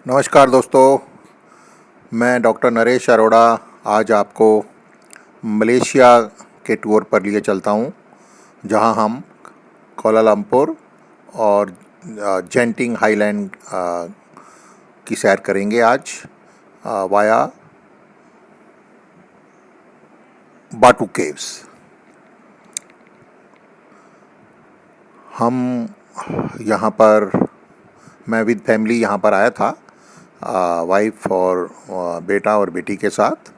नमस्कार दोस्तों, मैं डॉक्टर नरेश अरोड़ा आज आपको मलेशिया के टूर पर लिए चलता हूँ, जहाँ हम कोलालमपुर और जेंटिंग हाईलैंड की सैर करेंगे आज वाया बाटू केव्स। हम यहाँ पर मैं विद फैमिली यहाँ पर आया था, वाइफ और बेटा और बेटी के साथ।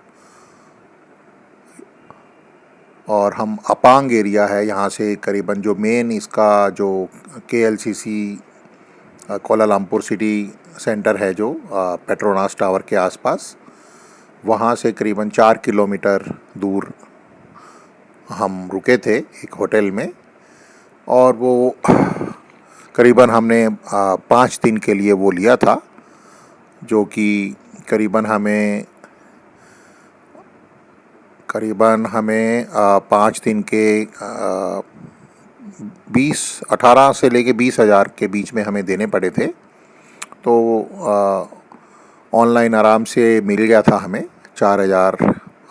और हम अपांग एरिया है यहाँ से करीबन, जो मेन इसका जो केएलसीसी कोलालमपुर सिटी सेंटर है, जो पेट्रोनास टावर के आसपास, वहाँ से करीबन 4 किलोमीटर दूर हम रुके थे एक होटल में। और वो करीबन हमने 5 दिन के लिए वो लिया था, जो कि करीबन हमें 5 दिन के 18 से लेके 20,000 के बीच में हमें देने पड़े थे। तो ऑनलाइन आराम से मिल गया था हमें 4,000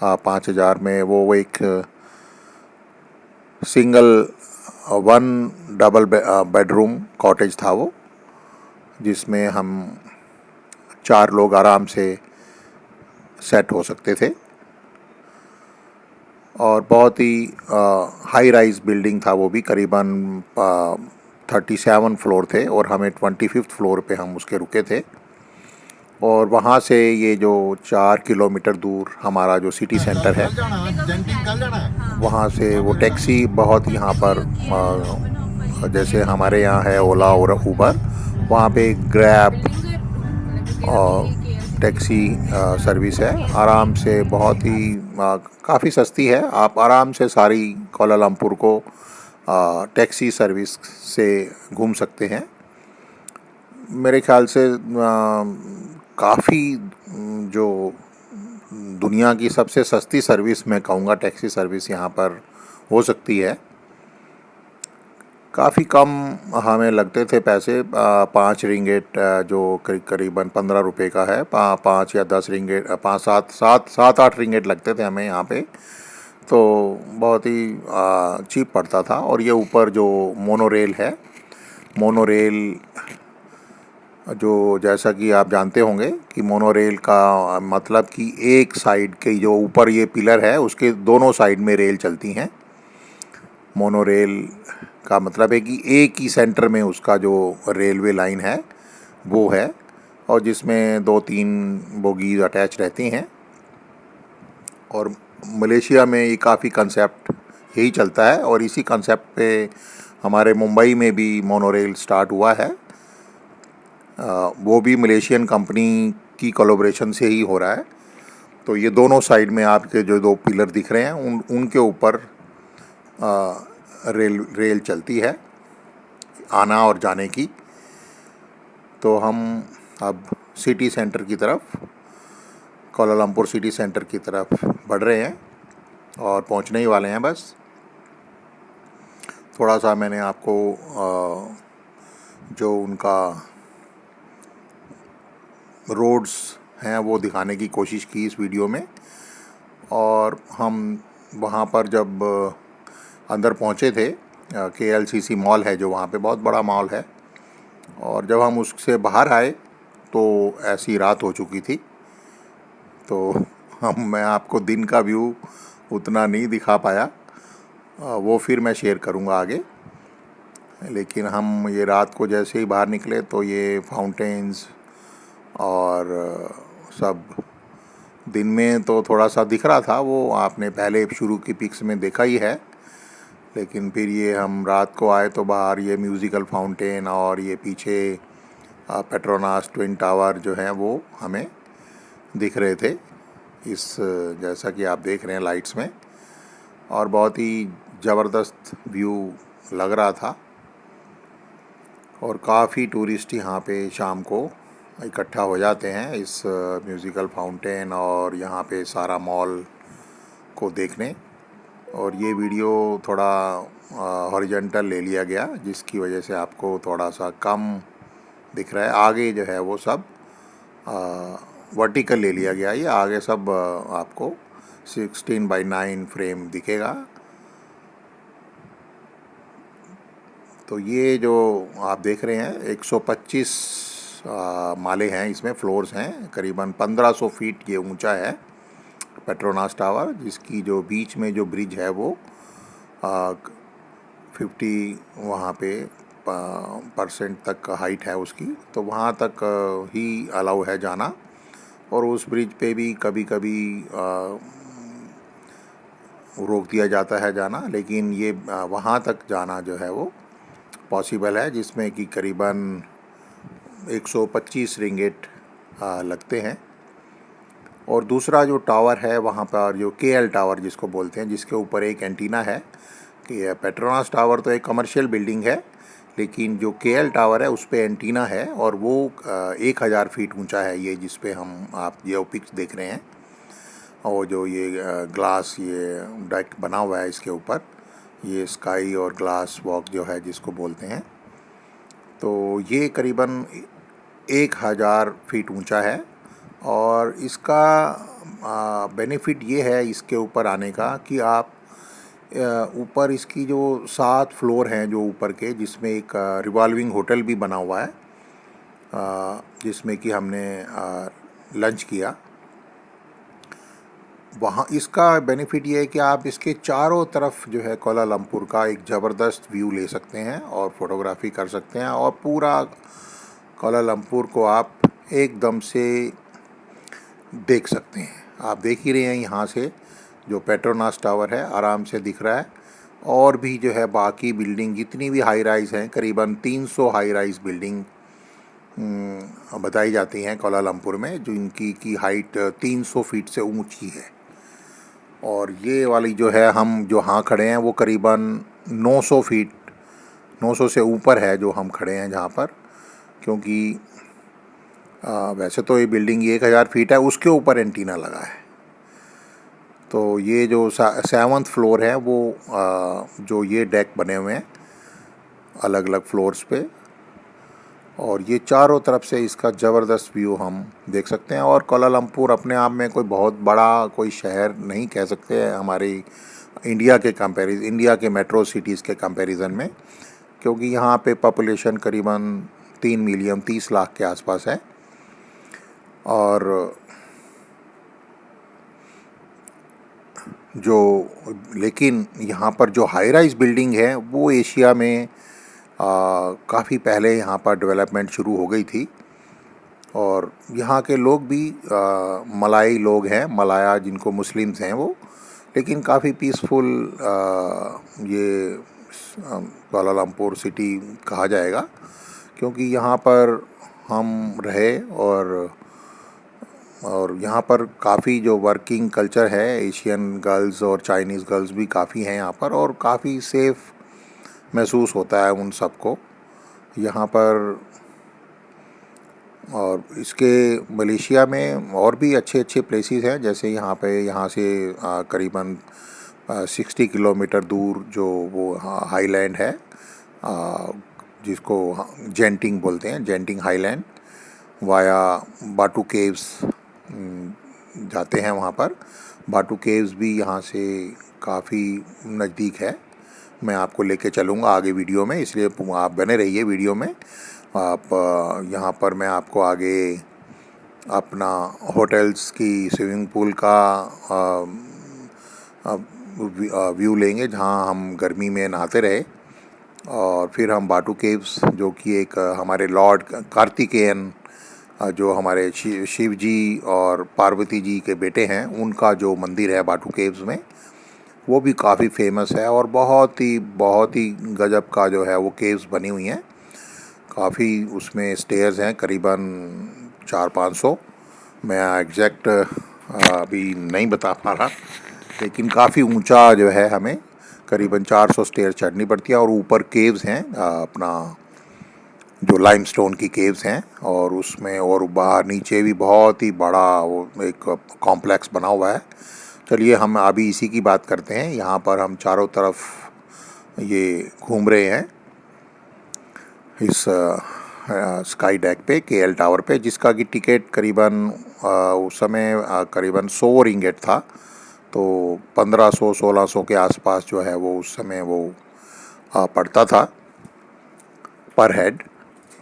5,000 में। वो एक सिंगल 1 डबल बेडरूम कॉटेज था वो, जिसमें हम 4 लोग आराम से सेट हो सकते थे। और बहुत ही हाई राइज बिल्डिंग था वो भी, करीबन 37 फ्लोर थे और हमें 25th फ्लोर पे हम उसके रुके थे। और वहाँ से ये जो 4 किलोमीटर दूर हमारा जो सिटी सेंटर है, वहाँ से वो टैक्सी बहुत यहाँ पर जैसे हमारे यहाँ है ओला और उबर, वहाँ पे ग्रैब और टैक्सी सर्विस है। आराम से बहुत ही काफ़ी सस्ती है। आप आराम से सारी कोलालमपुर को टैक्सी सर्विस से घूम सकते हैं। मेरे ख्याल से काफ़ी जो दुनिया की सबसे सस्ती सर्विस मैं कहूँगा टैक्सी सर्विस यहाँ पर हो सकती है। काफ़ी कम हमें लगते थे पैसे, 5 रिंगेट जो करीबन 15 रुपये का है, 5 या 10 रिंगेट, 7-8 रिंगेट लगते थे हमें यहाँ पे। तो बहुत ही चीप पड़ता था। और ये ऊपर जो मोनोरेल है, मोनोरेल जो जैसा कि आप जानते होंगे कि मोनोरेल का मतलब कि एक साइड के जो ऊपर ये पिलर है उसके दोनों साइड में रेल चलती हैं। मोनोरेल का मतलब है कि एक ही सेंटर में उसका जो रेलवे लाइन है वो है, और जिसमें 2-3 बोगीज अटैच रहती हैं। और मलेशिया में ये काफ़ी कंसेप्ट यही चलता है, और इसी कंसेप्ट पे हमारे मुंबई में भी मोनोरेल स्टार्ट हुआ है। वो भी मलेशियन कंपनी की कोलैबोरेशन से ही हो रहा है। तो ये दोनों साइड में आपके जो 2 पिलर दिख रहे हैं उनके ऊपर रेल चलती है आना और जाने की। तो हम अब सिटी सेंटर की तरफ, कोलालमपुर सिटी सेंटर की तरफ बढ़ रहे हैं और पहुंचने ही वाले हैं बस। थोड़ा सा मैंने आपको जो उनका रोड्स हैं वो दिखाने की कोशिश की इस वीडियो में। और हम वहाँ पर जब अंदर पहुँचे थे, केएलसीसी मॉल है जो वहाँ पे बहुत बड़ा मॉल है, और जब हम उससे बाहर आए तो ऐसी रात हो चुकी थी। तो मैं आपको दिन का व्यू उतना नहीं दिखा पाया, वो फिर मैं शेयर करूँगा आगे। लेकिन हम ये रात को जैसे ही बाहर निकले तो ये फाउंटेन्स और सब, दिन में तो थोड़ा सा दिख रहा था, वो आपने पहले शुरू की पिक्स में देखा ही है। लेकिन फिर ये हम रात को आए तो बाहर ये म्यूज़िकल फाउंटेन और ये पीछे पेट्रोनास ट्विन टावर जो हैं वो हमें दिख रहे थे, इस जैसा कि आप देख रहे हैं लाइट्स में। और बहुत ही ज़बरदस्त व्यू लग रहा था। और काफ़ी टूरिस्ट यहाँ पे शाम को इकट्ठा हो जाते हैं इस म्यूज़िकल फाउंटेन और यहाँ पे सारा मॉल को देखने। और ये वीडियो थोड़ा हॉरिजॉन्टल ले लिया गया, जिसकी वजह से आपको थोड़ा सा कम दिख रहा है। आगे जो है वो सब वर्टिकल ले लिया गया। ये आगे सब आपको 16:9 फ्रेम दिखेगा। तो ये जो आप देख रहे हैं 125 माले हैं, इसमें फ्लोर्स हैं, करीबन 1500 फीट ये ऊंचा है पेट्रोनास टावर, जिसकी जो बीच में जो ब्रिज है वो 50 वहाँ पे परसेंट तक हाइट है उसकी, तो वहाँ तक ही अलाउ है जाना। और उस ब्रिज पे भी कभी कभी रोक दिया जाता है जाना, लेकिन ये वहाँ तक जाना जो है वो पॉसिबल है, जिसमें कि करीबन 125 रिंगेट लगते हैं। और दूसरा जो टावर है वहाँ पर, जो केएल टावर जिसको बोलते हैं, जिसके ऊपर एक एंटीना है, कि पेट्रोनास टावर तो एक कमर्शियल बिल्डिंग है, लेकिन जो केएल टावर है उस पर एंटीना है, और वो 1000 फीट ऊंचा है, ये जिस पे आप जियो पिक्स देख रहे हैं। और जो ये ग्लास ये डेक बना हुआ है इसके ऊपर, ये स्काई और ग्लास वॉक जो है जिसको बोलते हैं, तो ये करीबन 1000 फीट ऊंचा है। और इसका बेनिफिट ये है इसके ऊपर आने का कि आप ऊपर इसकी जो 7 फ्लोर हैं जो ऊपर के, जिसमें एक रिवॉल्विंग होटल भी बना हुआ है, जिसमें कि हमने लंच किया वहाँ। इसका बेनिफिट ये है कि आप इसके चारों तरफ जो है कोलालमपुर का एक ज़बरदस्त व्यू ले सकते हैं और फोटोग्राफी कर सकते हैं, और पूरा कोलालमपुर को आप एकदम से देख सकते हैं। आप देख ही रहे हैं यहाँ से जो पेट्रोनास टावर है आराम से दिख रहा है। और भी जो है बाकी बिल्डिंग जितनी भी हाई राइज़ हैं, करीबन 300 हाई राइज़ बिल्डिंग बताई जाती हैं कोलालमपुर में, जो इनकी की हाइट 300 फीट से ऊंची है। और ये वाली जो है हम जो हाँ खड़े हैं वो करीबन 900 फीट, 900 से ऊपर है जो हम खड़े हैं जहाँ पर, क्योंकि वैसे तो ये बिल्डिंग 1000 फीट है, उसके ऊपर एंटीना लगा है। तो ये जो 7th फ्लोर है वो जो ये डेक बने हुए हैं अलग अलग फ्लोर्स पे, और ये चारों तरफ से इसका ज़बरदस्त व्यू हम देख सकते हैं। और कोलालमपुर अपने आप में कोई बहुत बड़ा कोई शहर नहीं कह सकते हैं हमारी इंडिया के मेट्रो सिटीज़ के कंपैरिजन में, क्योंकि यहाँ पे पॉपुलेशन करीबन 3 मिलियन 30 लाख के आसपास है। और लेकिन यहाँ पर जो हाई राइज बिल्डिंग है वो एशिया में काफ़ी पहले यहाँ पर डेवलपमेंट शुरू हो गई थी। और यहाँ के लोग भी मलाई लोग हैं, मलाया जिनको मुस्लिम्स हैं वो, लेकिन काफ़ी पीसफुल ये कोलालमपुर सिटी कहा जाएगा, क्योंकि यहाँ पर हम रहे। और यहाँ पर काफ़ी जो वर्किंग कल्चर है, एशियन गर्ल्स और चाइनीज़ गर्ल्स भी काफ़ी हैं यहाँ पर, और काफ़ी सेफ़ महसूस होता है उन सबको यहाँ पर। और इसके मलेशिया में और भी अच्छे अच्छे प्लेसेस हैं, जैसे यहाँ से करीबन 60 किलोमीटर दूर जो वो हाईलैंड है, जिसको जेंटिंग बोलते हैं, जेंटिंग हाईलैंड, वाया बाटू केव्स जाते हैं वहाँ पर। बाटू केव्स भी यहाँ से काफ़ी नज़दीक है। मैं आपको लेके चलूँगा आगे वीडियो में, इसलिए आप बने रहिए वीडियो में। आप यहाँ पर मैं आपको आगे अपना होटल्स की स्विमिंग पूल का व्यू लेंगे, जहाँ हम गर्मी में नहाते रहे। और फिर हम बाटू केव्स, जो कि एक हमारे लॉर्ड कार्तिकेयन, जो हमारे शिव जी और पार्वती जी के बेटे हैं, उनका जो मंदिर है बाटू केव्स में, वो भी काफ़ी फेमस है। और बहुत ही गजब का जो है वो केव्स बनी हुई हैं। काफ़ी उसमें स्टेयर्स हैं, करीबन 400-500, मैं एग्जैक्ट अभी नहीं बता पा रहा, लेकिन काफ़ी ऊंचा जो है, हमें करीबन 400 स्टेयर चढ़नी पड़ती है। और ऊपर केव्स हैं, अपना जो लाइमस्टोन की केव्स हैं, और उसमें और बाहर नीचे भी बहुत ही बड़ा वो एक कॉम्प्लेक्स बना हुआ है। चलिए हम अभी इसी की बात करते हैं। यहाँ पर हम चारों तरफ ये घूम रहे हैं इस स्काई डेक पे केएल टावर पे, जिसका कि टिकट करीबन उस समय करीबन 100 रिंगेट था। तो 1500-1600 के आसपास जो है वो उस समय वो पड़ता था पर हेड।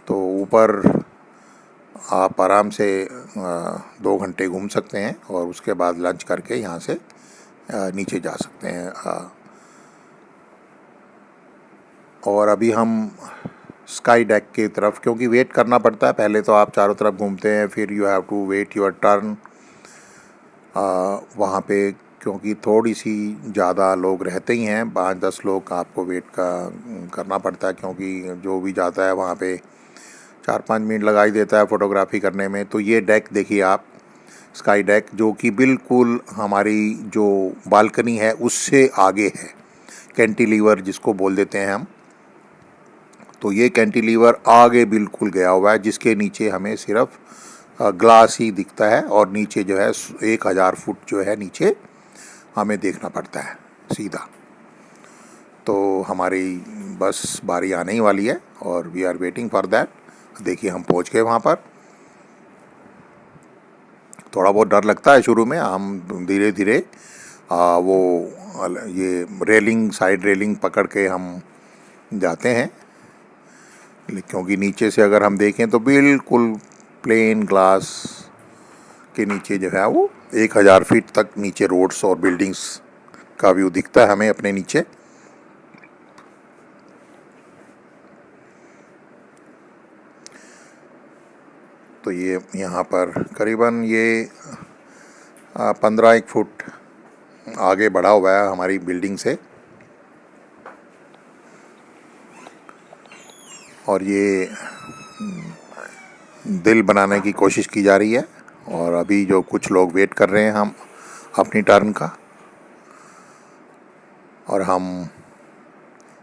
तो ऊपर आप आराम से 2 घंटे घूम सकते हैं और उसके बाद लंच करके यहाँ से नीचे जा सकते हैं। और अभी हम स्काई डेक की तरफ, क्योंकि वेट करना पड़ता है, पहले तो आप चारों तरफ घूमते हैं, फिर you have to wait your turn वहाँ पे, क्योंकि थोड़ी सी ज़्यादा लोग रहते ही हैं, 5-10 लोग आपको वेट करना पड़ता है, क्योंकि जो भी जाता है वहाँ पे 4-5 मिनट लगा ही देता है फ़ोटोग्राफी करने में। तो ये डेक देखिए आप, स्काई डेक, जो कि बिल्कुल हमारी जो बालकनी है उससे आगे है, कैंटिलीवर जिसको बोल देते हैं हम। तो ये कैंटिलीवर आगे बिल्कुल गया हुआ है, जिसके नीचे हमें सिर्फ ग्लास ही दिखता है और नीचे जो है 1000 फुट जो है नीचे हमें देखना पड़ता है सीधा। तो हमारी बस बारी आने ही वाली है और we are waiting for that. देखिए हम पहुंच गए वहाँ पर। थोड़ा बहुत डर लगता है शुरू में, हम धीरे धीरे वो ये रेलिंग, साइड रेलिंग पकड़ के हम जाते हैं, क्योंकि नीचे से अगर हम देखें तो बिल्कुल प्लेन ग्लास के नीचे जो है वो 1000 फीट तक नीचे रोड्स और बिल्डिंग्स का व्यू दिखता है हमें अपने नीचे। तो ये यहाँ पर करीबन ये 15 फुट आगे बढ़ा हुआ है हमारी बिल्डिंग से। और ये दिल बनाने की कोशिश की जा रही है और अभी जो कुछ लोग वेट कर रहे हैं हम अपनी टर्न का, और हम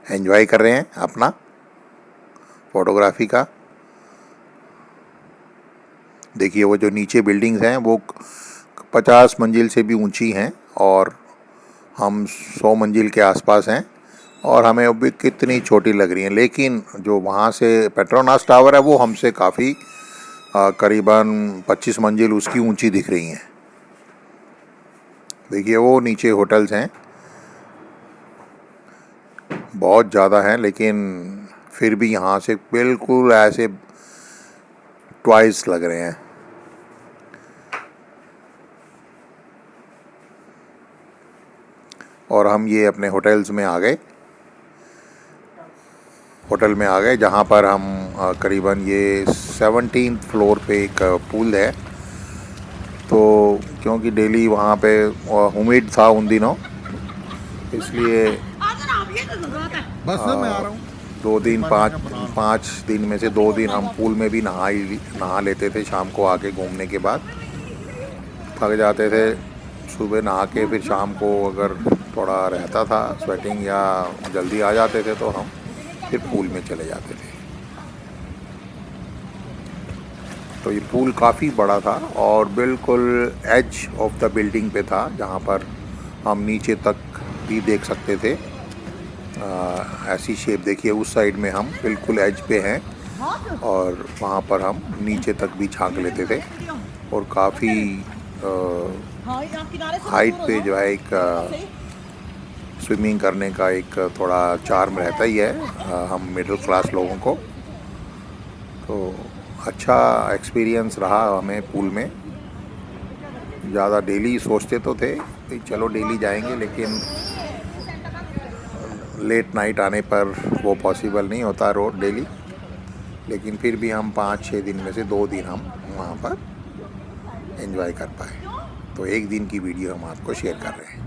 एंजॉय कर रहे हैं अपना फोटोग्राफी का। देखिए वो जो नीचे बिल्डिंग्स हैं वो 50 मंजिल से भी ऊंची हैं और हम 100 मंजिल के आसपास हैं, और हमें अभी कितनी छोटी लग रही हैं। लेकिन जो वहाँ से पेट्रोनास टावर है वो हमसे काफ़ी करीबन 25 मंजिल उसकी ऊंची दिख रही हैं। देखिए वो नीचे होटल्स हैं, बहुत ज़्यादा हैं, लेकिन फिर भी यहाँ से बिल्कुल ऐसे ट्वाइस लग रहे हैं। और हम ये अपने होटल में आ गए जहाँ पर हम करीबन ये 17th फ्लोर पे एक पूल है। तो क्योंकि डेली वहाँ पे ह्यूमिड था उन दिनों, इसलिए बस मैं आ रहा हूँ। 2 दिन 5 दिन में से 2 दिन हम पूल में भी नहा लेते थे। शाम को आके घूमने के बाद थक जाते थे, सुबह नहा के फिर शाम को अगर थोड़ा रहता था स्वेटिंग या जल्दी आ जाते थे तो हम फिर पूल में चले जाते थे। तो ये पूल काफ़ी बड़ा था और बिल्कुल एज ऑफ द बिल्डिंग पे था, जहाँ पर हम नीचे तक भी देख सकते थे। ऐसी शेप देखिए, उस साइड में हम बिल्कुल एज पे हैं और वहाँ पर हम नीचे तक भी झांक लेते थे। और काफ़ी हाइट पे जो है एक स्विमिंग करने का एक थोड़ा चार्म रहता ही है हम मिडिल क्लास लोगों को। तो अच्छा एक्सपीरियंस रहा हमें पूल में। ज़्यादा डेली सोचते तो थे कि चलो डेली जाएंगे, लेकिन लेट नाइट आने पर वो पॉसिबल नहीं होता रोड डेली। लेकिन फिर भी हम 5-6 दिन में से 2 दिन हम वहाँ पर एंजॉय कर पाए। तो एक दिन की वीडियो हम आपको शेयर कर रहे हैं।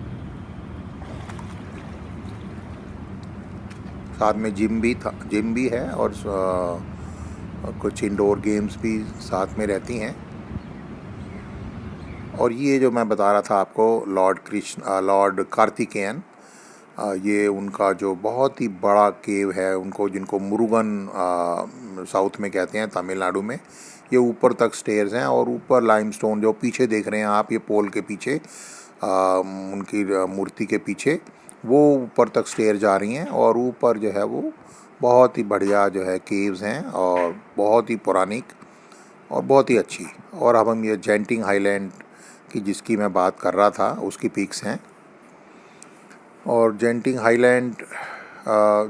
साथ में जिम भी है और कुछ इंडोर गेम्स भी साथ में रहती हैं। और ये जो मैं बता रहा था आपको, लॉर्ड कार्तिकेयन, ये उनका जो बहुत ही बड़ा केव है, जिनको मुरुगन साउथ में कहते हैं, तमिलनाडु में। ये ऊपर तक स्टेयर्स हैं और ऊपर लाइमस्टोन जो पीछे देख रहे हैं आप, ये पोल के पीछे उनकी मूर्ति के पीछे वो ऊपर तक स्टेयर जा रही हैं और ऊपर जो है वो बहुत ही बढ़िया जो है केव्स हैं और बहुत ही पौराणिक और बहुत ही अच्छी। और अब हम ये जेंटिंग हाईलैंड की जिसकी मैं बात कर रहा था उसकी पिक्स हैं। और जेंटिंग हाईलैंड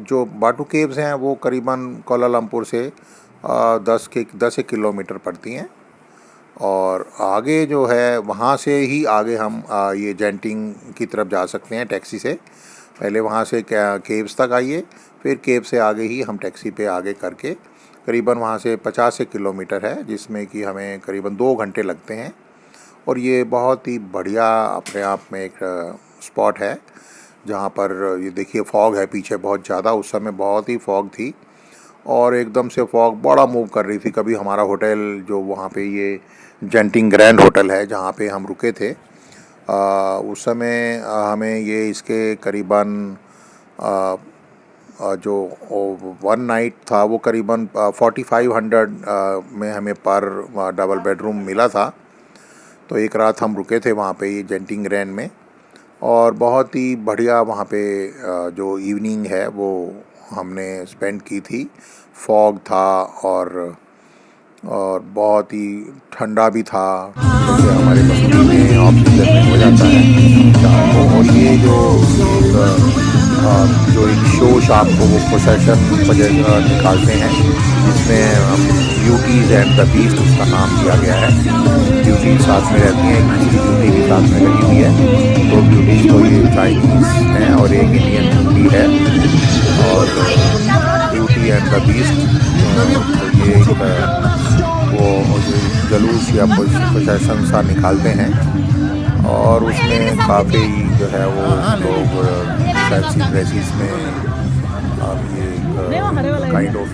जो बाटू केव्स हैं वो करीबन कोलालमपुर से 10 किलोमीटर पड़ती हैं। और आगे जो है वहाँ से ही आगे हम ये जेंटिंग की तरफ जा सकते हैं टैक्सी से। पहले वहाँ से केव्स तक आइए, फिर केव से आगे ही हम टैक्सी पे आगे करके करीबन वहाँ से 50 किलोमीटर है, जिसमें कि हमें करीबन 2 घंटे लगते हैं। और ये बहुत ही बढ़िया अपने आप में एक स्पॉट है जहाँ पर ये देखिए फॉग है पीछे बहुत ज़्यादा, उस समय बहुत ही फॉग थी और एकदम से फॉग बड़ा मूव कर रही थी। कभी हमारा होटल जो वहाँ पे ये जेंटिंग ग्रैंड होटल है जहाँ पे हम रुके थे, उस समय हमें ये इसके करीबन जो 1 नाइट था वो करीबन 4500 में हमें पर डबल बेडरूम मिला था। तो एक रात हम रुके थे वहाँ पे ये जेंटिंग ग्रैंड में और बहुत ही बढ़िया वहाँ पे जो इवनिंग है वो हमने स्पेंड की थी। फॉग था और बहुत ही ठंडा भी था, जैसे हमारे मसूरी में ऑफ सीजन में हो जाता है शाम को। और ये जो एक शो शाम को वो प्रोसेशन निकालते हैं जिसमें ब्यूटीज़ एंड द बीस्ट उसका नाम दिया गया है। ब्यूटी साथ में रहती हैं, एक दूसरी ब्यूटी भी साथ में लगी हुई है। 2 ब्यूटीज़ तो ये चाइनीज़ हैं और एक इंडियन ब्यूटी है। और ब्यूटी एंड द बीस्ट तो ये वो जलूस या प्रोसेशन सा निकालते हैं और उसमें काफ़ी जो है वो लोग फैंसी ड्रेसेस में ये काइंड ऑफ